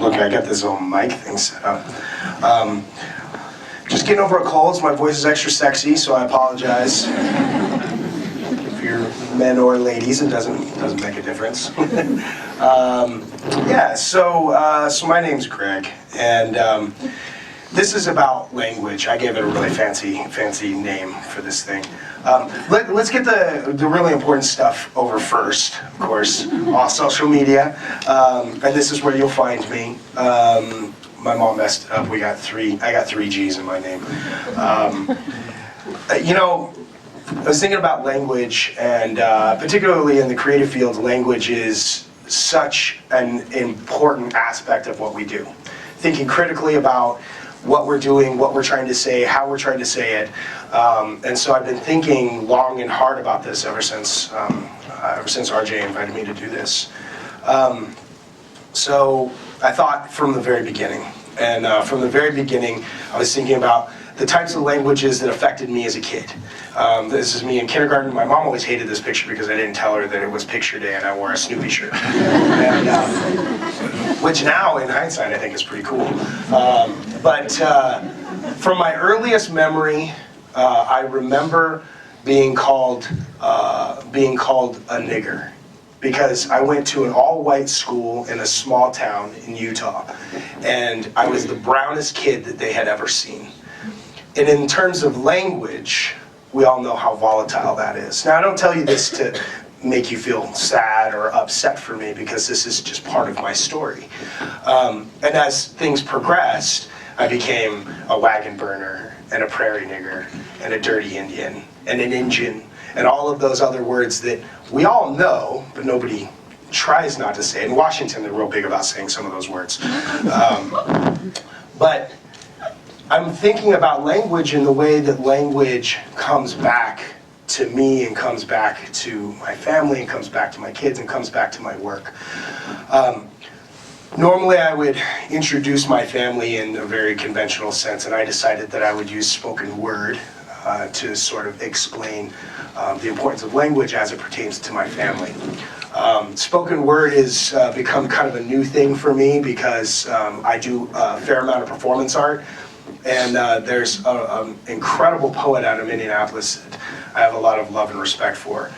Look, I got this little mic thing set up. Just getting over a cold, so my voice is extra sexy, so I apologize. If you're men or ladies, it doesn't make a difference. So my name's Gregg, and this is about language. I gave it a really fancy name for this thing. Let's get the really important stuff over first, of course. All social media, and this is where you'll find me. My mom messed up. I got three G's in my name. I was thinking about language, and particularly in the creative field, language is such an important aspect of what we do. Thinking critically about what we're doing, what we're trying to say, how we're trying to say it. And so I've been thinking long and hard about this ever since RJ invited me to do this. So I thought from the very beginning. And from the very beginning, I was thinking about the types of languages that affected me as a kid. This is me in kindergarten. My mom always hated this picture because I didn't tell her that it was picture day and I wore a Snoopy shirt. Which now, in hindsight, I think is pretty cool. But from my earliest memory, I remember being called a nigger, because I went to an all-white school in a small town in Utah, and I was the brownest kid that they had ever seen. And in terms of language, we all know how volatile that is. Now, I don't tell you this to make you feel sad or upset for me, because this is just part of my story. And as things progressed, I became a wagon burner, and a prairie nigger, and a dirty Indian, and an Injun, and all of those other words that we all know, but nobody tries not to say. In Washington, they're real big about saying some of those words. But I'm thinking about language in the way that language comes back to me, and comes back to my family, and comes back to my kids, and comes back to my work. Normally I would introduce my family in a very conventional sense, and I decided that I would use spoken word to sort of explain the importance of language as it pertains to my family. Spoken word has become kind of a new thing for me, because I do a fair amount of performance art, and there's an incredible poet out of Minneapolis that I have a lot of love and respect for,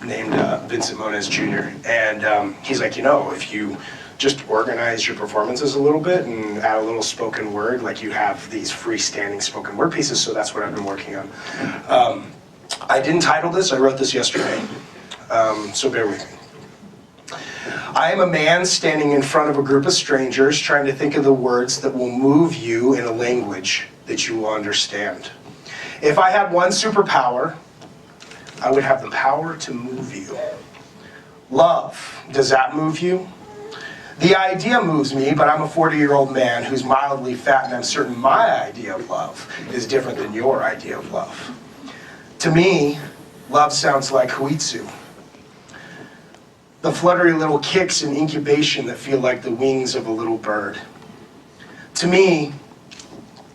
named Vincent Moniz Jr. And he's like, if you just organize your performances a little bit and add a little spoken word, like you have these freestanding spoken word pieces. So that's what I've been working on. I didn't title this, I wrote this yesterday, so bear with me. I am a man standing in front of a group of strangers, trying to think of the words that will move you in a language that you will understand. If I had one superpower, I would have the power to move you. Love, does that move you? The idea moves me, but I'm a 40-year-old man who's mildly fat, and I'm certain my idea of love is different than your idea of love. To me, love sounds like huitsu. The fluttery little kicks in incubation that feel like the wings of a little bird. To me,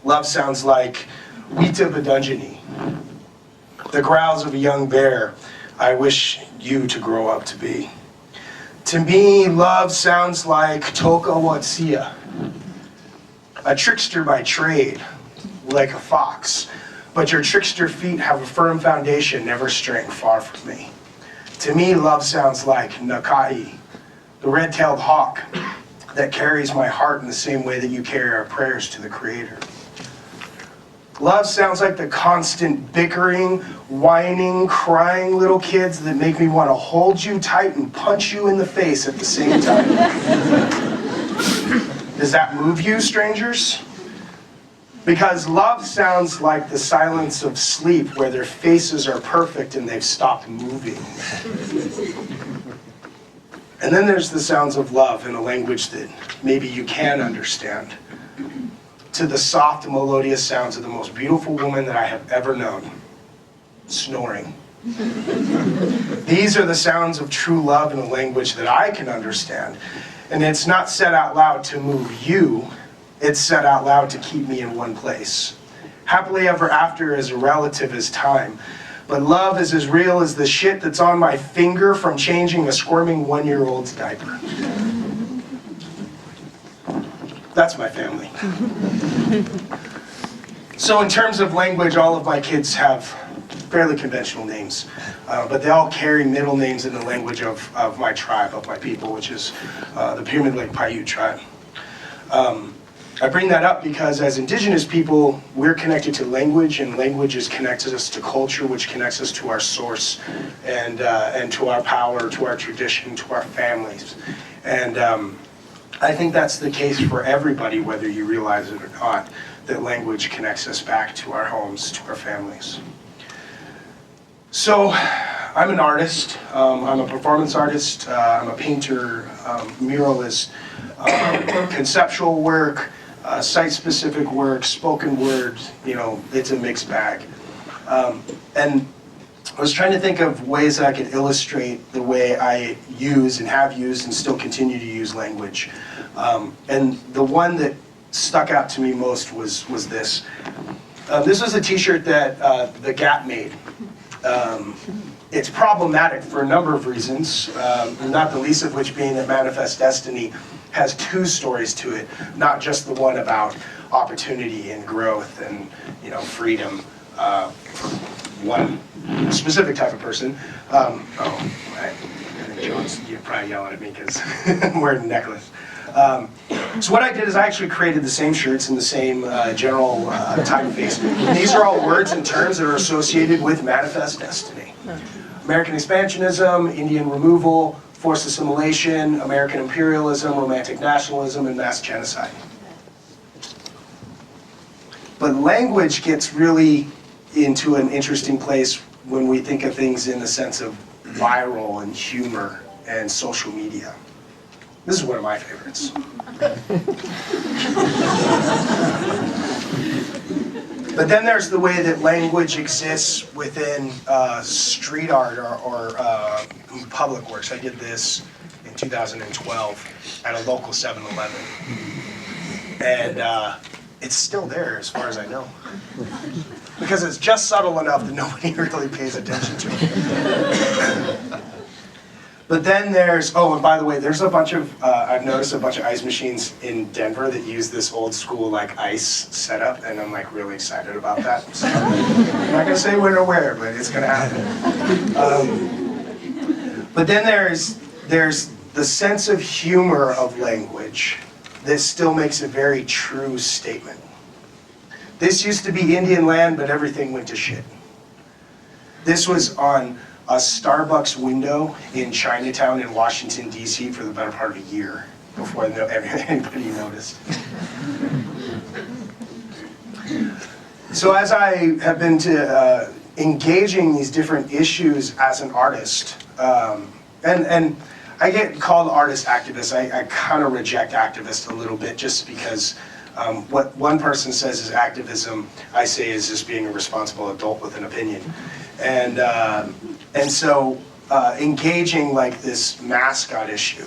love sounds like Wita Badunjani, the growls of a young bear I wish you to grow up to be. To me, love sounds like Toka Watsia, a trickster by trade, like a fox, but your trickster feet have a firm foundation, never straying far from me. To me, love sounds like Nakai, the red-tailed hawk that carries my heart in the same way that you carry our prayers to the Creator. Love sounds like the constant bickering, whining, crying little kids that make me want to hold you tight and punch you in the face at the same time. Does that move you, strangers? Because love sounds like the silence of sleep, where their faces are perfect and they've stopped moving. And then there's the sounds of love in a language that maybe you can understand. To the soft, melodious sounds of the most beautiful woman that I have ever known, snoring. These are the sounds of true love in a language that I can understand. And it's not said out loud to move you, it's said out loud to keep me in one place. Happily ever after is a relative as time, but love is as real as the shit that's on my finger from changing a squirming 1-year-old's diaper. That's my family. So in terms of language, all of my kids have fairly conventional names, but they all carry middle names in the language of my tribe, of my people, which is the Pyramid Lake Paiute tribe. I bring that up because as indigenous people, we're connected to language, and language connects us to culture, which connects us to our source, and to our power, to our tradition, to our families. And I think that's the case for everybody, whether you realize it or not, that language connects us back to our homes, to our families. So I'm an artist. I'm a performance artist. I'm a painter, muralist, conceptual work, site-specific work, spoken word, it's a mixed bag. And I was trying to think of ways that I could illustrate the way I use and have used and still continue to use language. And the one that stuck out to me most was this. This was a t-shirt that the Gap made. It's problematic for a number of reasons, not the least of which being that Manifest Destiny has two stories to it, not just the one about opportunity and growth and freedom for one specific type of person. I think John's probably yelling at me because I'm wearing a necklace. So what I did is I actually created the same shirts in the same general typeface. And these are all words and terms that are associated with Manifest Destiny. American expansionism, Indian removal, forced assimilation, American imperialism, romantic nationalism, and mass genocide. But language gets really into an interesting place when we think of things in the sense of viral and humor and social media. This is one of my favorites. But then there's the way that language exists within street art or public works. I did this in 2012 at a local 7-Eleven. And it's still there as far as I know. Because it's just subtle enough that nobody really pays attention to it. But then there's, and by the way, there's a bunch of, I've noticed a bunch of ice machines in Denver that use this old school ice setup, and I'm really excited about that. So, I'm not gonna say when or where, but it's gonna happen. But then there's the sense of humor of language that still makes a very true statement. This used to be Indian land, but everything went to shit. This was on a Starbucks window in Chinatown in Washington, D.C. for the better part of a year before anybody noticed. So as I have been engaging these different issues as an artist, and I get called artist activist. I kind of reject activist a little bit just because what one person says is activism, I say is just being a responsible adult with an opinion. And so engaging this mascot issue,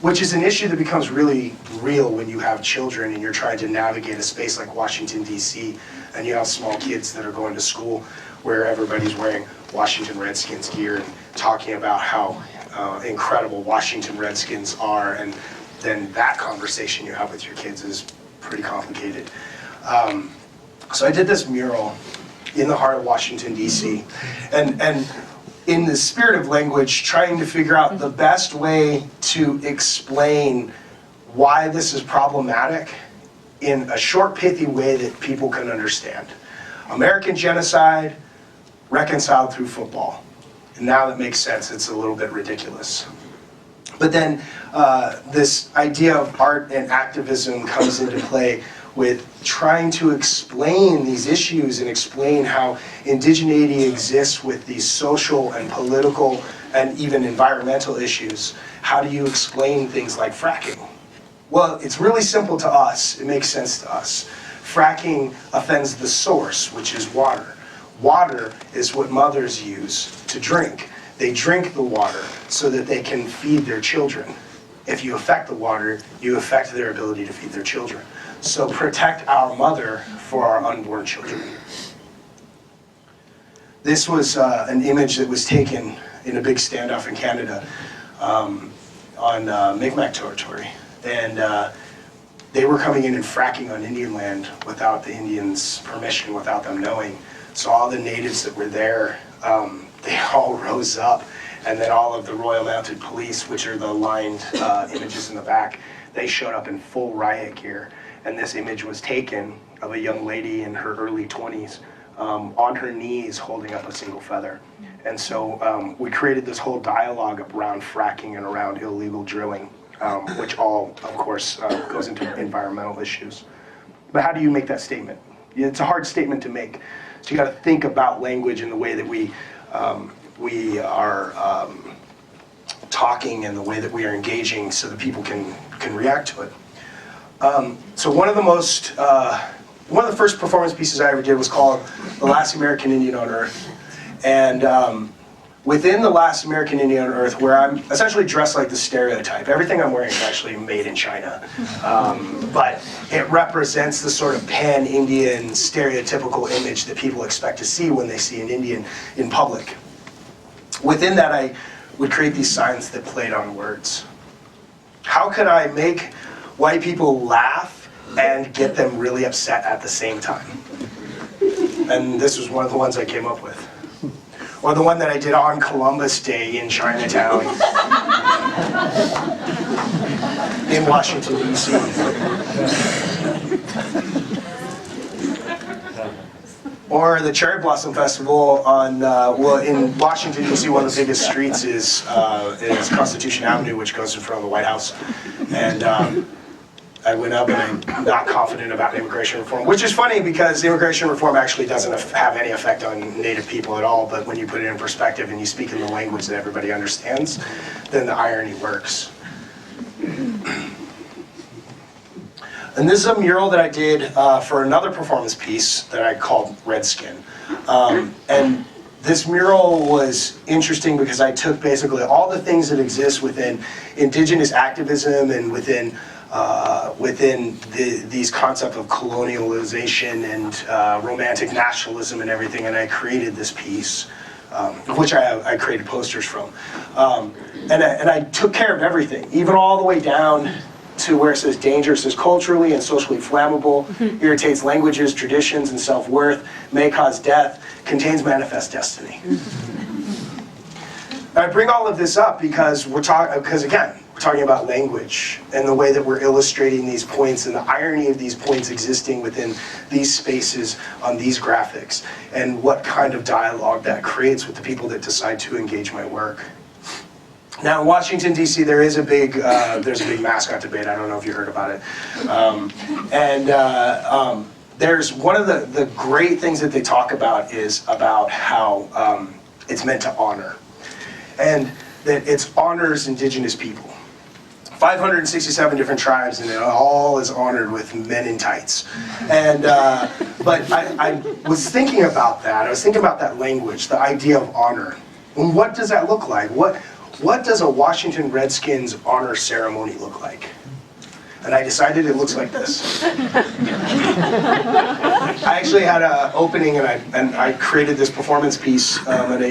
which is an issue that becomes really real when you have children and you're trying to navigate a space like Washington, D.C., and you have small kids that are going to school where everybody's wearing Washington Redskins gear and talking about how incredible Washington Redskins are, and then that conversation you have with your kids is pretty complicated. So I did this mural in the heart of Washington, D.C. And in the spirit of language, trying to figure out the best way to explain why this is problematic in a short, pithy way that people can understand. American genocide reconciled through football. And now that makes sense. It's a little bit ridiculous. But then this idea of art and activism comes into play with trying to explain these issues and explain how indigeneity exists with these social and political and even environmental issues. How do you explain things like fracking? Well, it's really simple to us. It makes sense to us. Fracking offends the source, which is water. Water is what mothers use to drink. They drink the water so that they can feed their children. If you affect the water, you affect their ability to feed their children. So protect our mother for our unborn children. This was an image that was taken in a big standoff in Canada on Mi'kmaq territory. And they were coming in and fracking on Indian land without the Indians' permission, without them knowing. So all the natives that were there, they all rose up, and then all of the Royal Mounted Police, which are the lined images in the back, they showed up in full riot gear. And this image was taken of a young lady in her early 20s on her knees holding up a single feather. And so we created this whole dialogue around fracking and around illegal drilling, which all, of course, goes into environmental issues. But how do you make that statement? It's a hard statement to make. So you got to think about language in the way that we are talking and the way that we are engaging so that people can react to it. So one of the first performance pieces I ever did was called The Last American Indian on Earth. And within The Last American Indian on Earth, where I'm essentially dressed like the stereotype, everything I'm wearing is actually made in China. But it represents the sort of pan-Indian stereotypical image that people expect to see when they see an Indian in public. Within that, I would create these signs that played on words. How could I make white people laugh and get them really upset at the same time? And this was one of the ones I came up with. Or the one that I did on Columbus Day in Chinatown in Washington, D.C. Or the Cherry Blossom Festival on, well, in Washington, D.C., one of the biggest streets is Constitution Avenue, which goes in front of the White House. And I went up and I'm not confident about immigration reform, which is funny because immigration reform actually doesn't have any effect on Native people at all, but when you put it in perspective and you speak in the language that everybody understands, then the irony works. And this is a mural that I did for another performance piece that I called Redskin. And this mural was interesting because I took basically all the things that exist within indigenous activism and within these concepts of colonialization and romantic nationalism and everything, and I created this piece, which I created posters from. And I took care of everything, even all the way down to where it says dangerous is culturally and socially flammable, irritates languages, traditions, and self-worth, may cause death, contains manifest destiny. I bring all of this up because again, we're talking about language and the way that we're illustrating these points and the irony of these points existing within these spaces on these graphics and what kind of dialogue that creates with the people that decide to engage my work. Now in Washington, D.C., there's a big mascot debate. I don't know if you heard about it. There's one of the great things that they talk about is about how it's meant to honor. And that it honors indigenous people. 567 different tribes, and it all is honored with men in tights. And but I was thinking about that. I was thinking about that language, the idea of honor. And what does that look like? What does a Washington Redskins honor ceremony look like? And I decided it looks like this. I actually had an opening, and I created this performance piece, and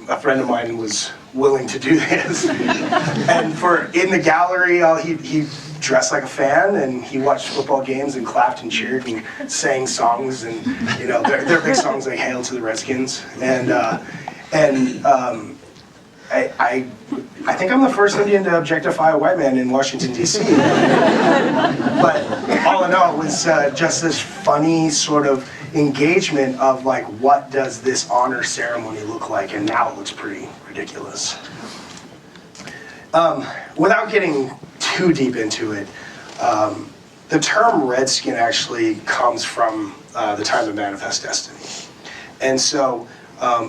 a friend of mine was willing to do this. And in the gallery, he dressed like a fan, and he watched football games and clapped and cheered and sang songs, and they're big songs like "Hail to the Redskins," I think I'm the first Indian to objectify a white man in Washington, D.C. But all in all, it was just this funny sort of engagement of like, what does this honor ceremony look like? And now it looks pretty ridiculous. Without getting too deep into it, the term Redskin actually comes from the time of Manifest Destiny. And so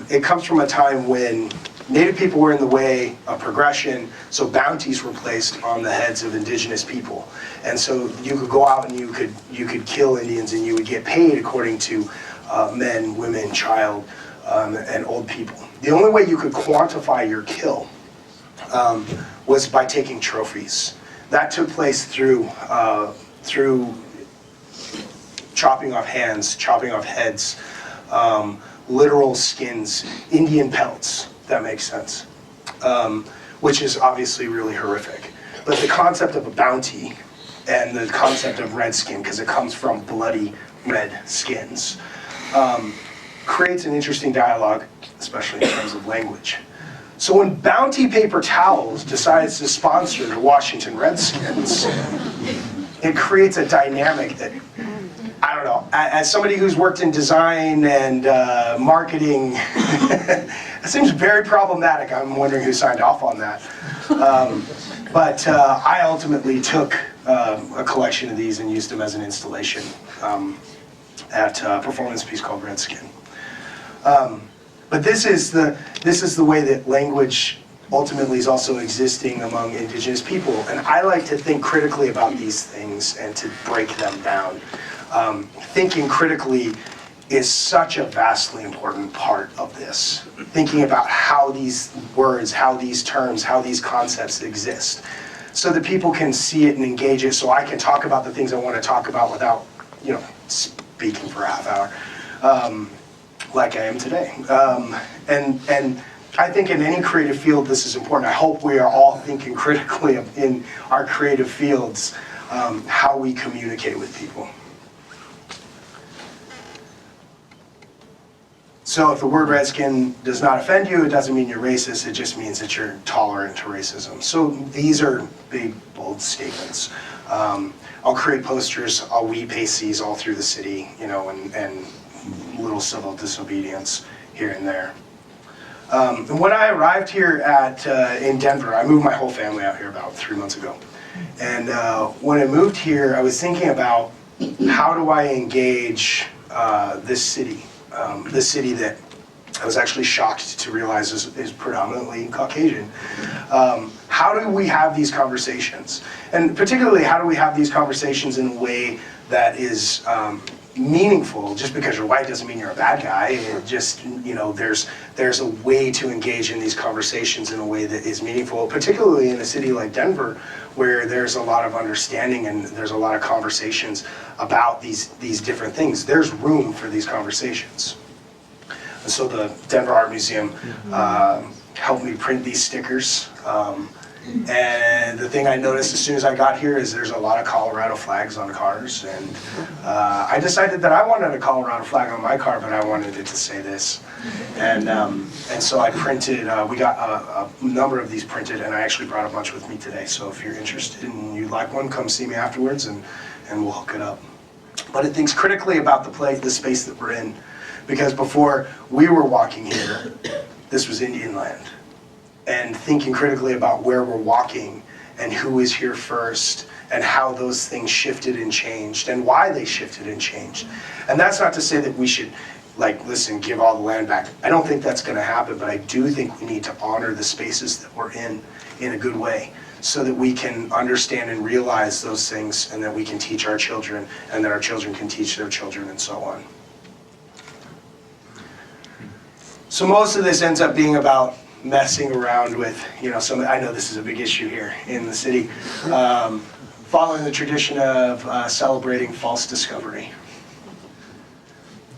it comes from a time when Native people were in the way of progression, so bounties were placed on the heads of indigenous people. And so you could go out and you could kill Indians, and you would get paid according to men, women, child, and old people. The only way you could quantify your kill was by taking trophies. That took place through chopping off hands, chopping off heads, literal skins, Indian pelts. That makes sense, which is obviously really horrific. But the concept of a bounty and the concept of red skin, because it comes from bloody red skins, creates an interesting dialogue, especially in terms of language. So when Bounty Paper Towels decides to sponsor the Washington Redskins, it creates a dynamic that, I don't know, as somebody who's worked in design and marketing, it seems very problematic. I'm wondering who signed off on that. But I ultimately took a collection of these and used them as an installation at a performance piece called Red Skin. But this is the way that language ultimately is also existing among indigenous people. And I like to think critically about these things and to break them down. Thinking critically is such a vastly important part of this. Thinking about how these words, how these terms, how these concepts exist, so that people can see it and engage it, so I can talk about the things I want to talk about without, speaking for a half hour, like I am today. And I think in any creative field this is important. I hope we are all thinking critically in our creative fields, how we communicate with people. So if the word redskin does not offend you, it doesn't mean you're racist, it just means that you're tolerant to racism. So these are big, bold statements. I'll create posters, I'll paste these all through the city, and little civil disobedience here and there. And when I arrived here in Denver, I moved my whole family out here about 3 months ago. And when I moved here, I was thinking about how do I engage this city that I was actually shocked to realize is predominantly Caucasian. How do we have these conversations? And particularly, how do we have these conversations in a way that is meaningful? Just because you're white doesn't mean you're a bad guy. It just, there's a way to engage in these conversations in a way that is meaningful, particularly in a city like Denver, where there's a lot of understanding and there's a lot of conversations about these different things. There's room for these conversations. And so the Denver Art Museum helped me print these stickers. And the thing I noticed as soon as I got here is there's a lot of Colorado flags on cars, and I decided that I wanted a Colorado flag on my car, but I wanted it to say this. And so I printed, we got a number of these printed, and I actually brought a bunch with me today. So if you're interested and you'd like one, come see me afterwards and we'll hook it up. But it thinks critically about the space that we're in, because before we were walking here, this was Indian land. And thinking critically about where we're walking and who is here first and how those things shifted and changed and why they shifted and changed. And that's not to say that we should, give all the land back. I don't think that's going to happen, but I do think we need to honor the spaces that we're in a good way, so that we can understand and realize those things, and that we can teach our children, and that our children can teach their children, and so on. So most of this ends up being about messing around with, I know this is a big issue here in the city, following the tradition of celebrating false discovery.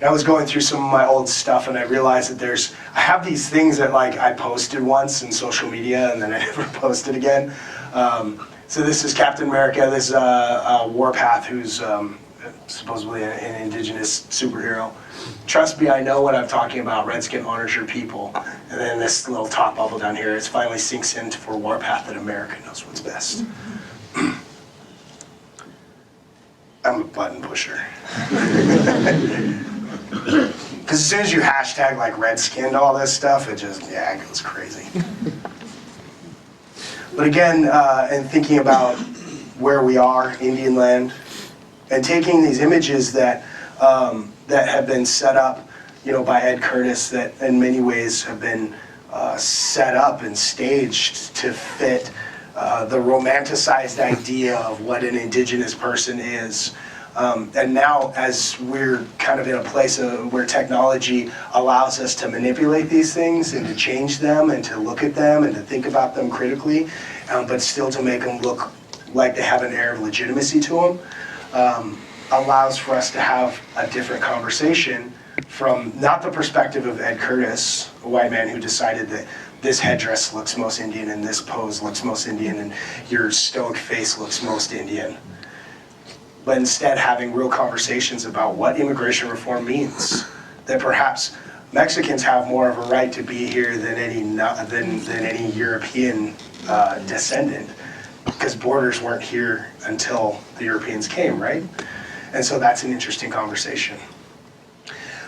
I was going through some of my old stuff, and I realized that I have these things that I posted once in social media and then I never posted again. So this is Captain America, this is Warpath, who's supposedly an indigenous superhero. Trust me, I know what I'm talking about. Redskin honors your people. And then this little top bubble down here, it finally sinks in for Warpath that America knows what's best. I'm a button pusher. Because as soon as you hashtag redskin all this stuff, it goes crazy. But again, in thinking about where we are, Indian land, and taking these images that have been set up, by Ed Curtis, that in many ways have been set up and staged to fit the romanticized idea of what an indigenous person is. And now, as we're kind of in a place where technology allows us to manipulate these things and to change them and to look at them and to think about them critically, but still to make them look like they have an air of legitimacy to them, allows for us to have a different conversation from not the perspective of Ed Curtis, a white man who decided that this headdress looks most Indian and this pose looks most Indian and your stoic face looks most Indian. but instead having real conversations about what immigration reform means. That perhaps Mexicans have more of a right to be here than any European descendant, because borders weren't here until the Europeans came, right? And so that's an interesting conversation.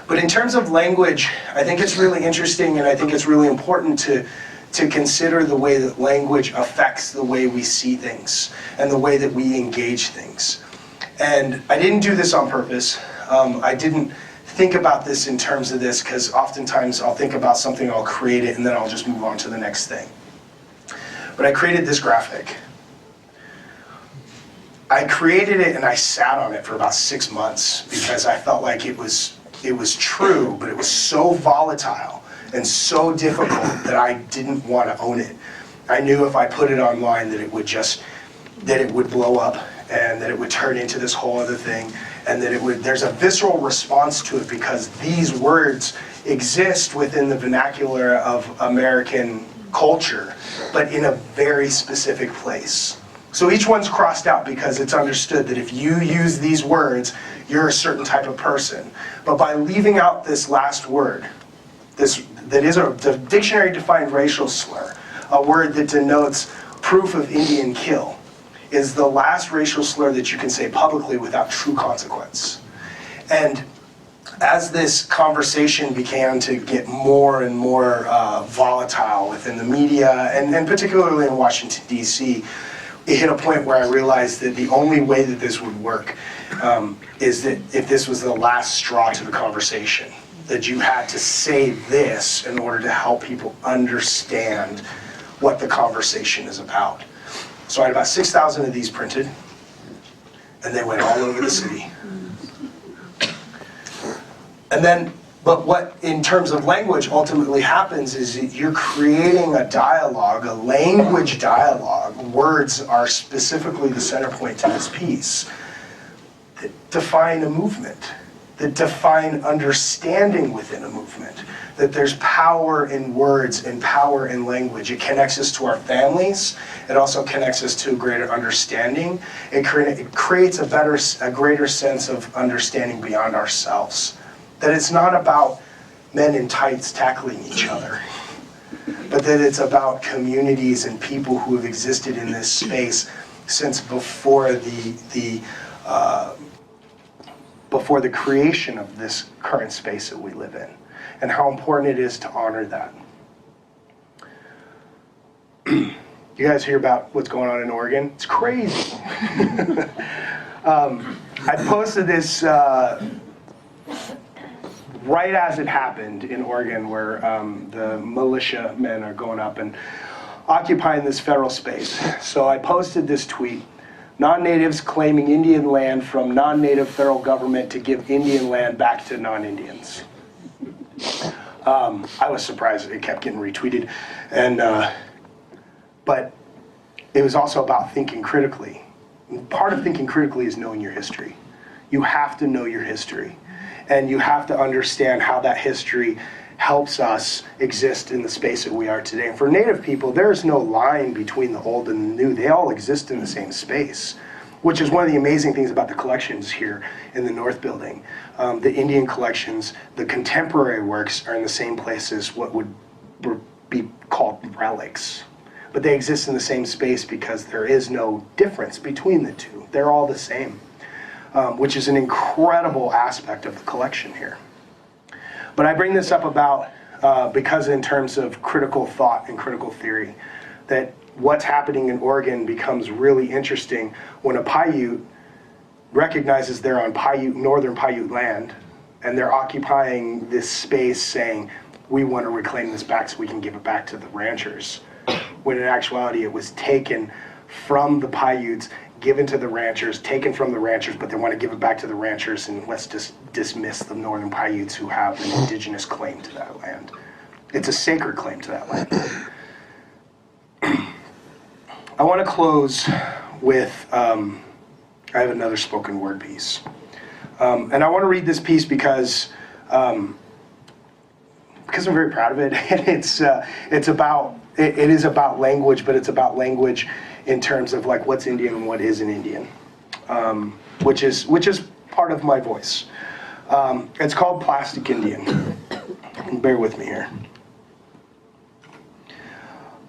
But in terms of language, I think it's really interesting, and I think it's really important to consider the way that language affects the way we see things and the way that we engage things. And I didn't do this on purpose. I didn't think about this in terms of this, because oftentimes I'll think about something, I'll create it, and then I'll just move on to the next thing. But I created this graphic. I created it and I sat on it for about 6 months because I felt like it was true, but it was so volatile and so difficult that I didn't want to own it. I knew if I put it online that it would blow up, and that it would turn into this whole other thing, and that there's a visceral response to it because these words exist within the vernacular of American culture, but in a very specific place. So each one's crossed out because it's understood that if you use these words, you're a certain type of person. But by leaving out this last word, that is the dictionary-defined racial slur, a word that denotes proof of Indian kill, is the last racial slur that you can say publicly without true consequence. And as this conversation began to get more and more volatile within the media, and particularly in Washington, D.C., it hit a point where I realized that the only way that this would work is that if this was the last straw to the conversation, that you had to say this in order to help people understand what the conversation is about. So I had about 6,000 of these printed, and they went all over the city. And then, but what in terms of language ultimately happens is that you're creating a dialogue, a language dialogue. Words are specifically the center point to this piece that define a movement, that define understanding within a movement, that there's power in words and power in language. It connects us to our families. It also connects us to a greater understanding. It creates a greater sense of understanding beyond ourselves. That it's not about men in tights tackling each other, but that it's about communities and people who have existed in this space since before before the creation of this current space that we live in, and how important it is to honor that. You guys hear about what's going on in Oregon? It's crazy. I posted this right as it happened in Oregon, where the militia men are going up and occupying this federal space. So I posted this tweet: non-natives claiming Indian land from non-native federal government to give Indian land back to non-Indians. I was surprised it kept getting retweeted, but it was also about thinking critically. Part of thinking critically is knowing your history. You have to know your history, and you have to understand how that history helps us exist in the space that we are today. And for Native people, there is no line between the old and the new. They all exist in the same space, which is one of the amazing things about the collections here in the North Building. The Indian collections, the contemporary works are in the same place as what would be called relics. But they exist in the same space because there is no difference between the two. They're all the same, which is an incredible aspect of the collection here. But I bring this up about, because in terms of critical thought and critical theory, that what's happening in Oregon becomes really interesting when a Paiute recognizes they're on Paiute, northern Paiute land, and they're occupying this space saying, we want to reclaim this back so we can give it back to the ranchers. When in actuality it was taken from the Paiutes, given to the ranchers, taken from the ranchers, but they want to give it back to the ranchers, and let's just dismiss the northern Paiutes who have an indigenous claim to that land. It's a sacred claim to that land. I want to close with, I have another spoken word piece. And I want to read this piece because I'm very proud of it. And it is about language, but it's about language in terms of like what's Indian and what isn't Indian. which is part of my voice. It's called Plastic Indian. Bear with me here.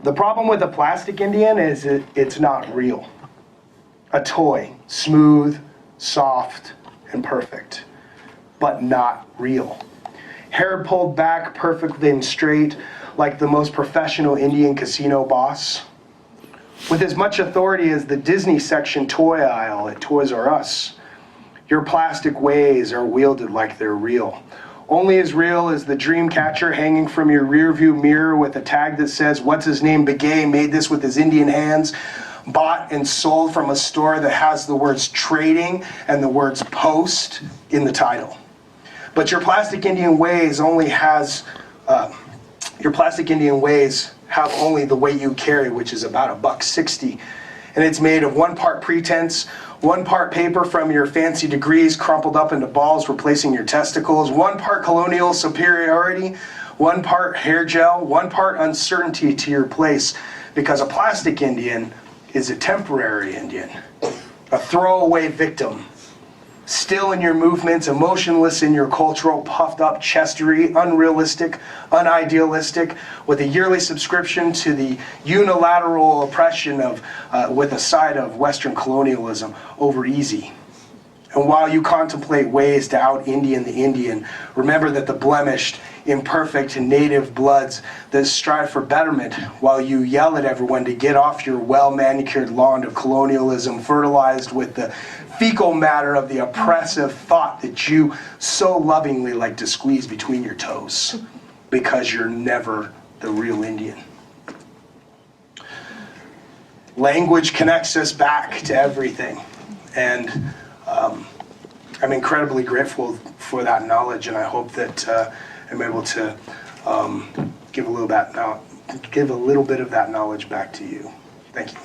The problem with a plastic Indian is it's not real. A toy, smooth, soft, and perfect, but not real. Hair pulled back perfectly and straight, like the most professional Indian casino boss. With as much authority as the Disney section toy aisle at Toys R Us. Your plastic ways are wielded like they're real. Only as real as the dream catcher hanging from your rearview mirror with a tag that says, "What's his name? Begay made this with his Indian hands." Bought and sold from a store that has the words trading and the words post in the title. But your plastic Indian ways have only the weight you carry, which is about $1.60. And it's made of 1 part pretense, 1 part paper from your fancy degrees crumpled up into balls replacing your testicles, 1 part colonial superiority, 1 part hair gel, 1 part uncertainty to your place. Because a plastic Indian is a temporary Indian, a throwaway victim, still in your movements, emotionless in your cultural puffed up chestery, unrealistic, unidealistic, with a yearly subscription to the unilateral oppression of, with a side of Western colonialism over easy. And while you contemplate ways to out-Indian the Indian, remember that the blemished, imperfect, native bloods that strive for betterment, while you yell at everyone to get off your well-manicured lawn of colonialism fertilized with the fecal matter of the oppressive thought that you so lovingly like to squeeze between your toes, because you're never the real Indian. Language connects us back to everything, and I'm incredibly grateful for that knowledge, and I hope that I'm able to give a little bit of that knowledge back to you. Thank you.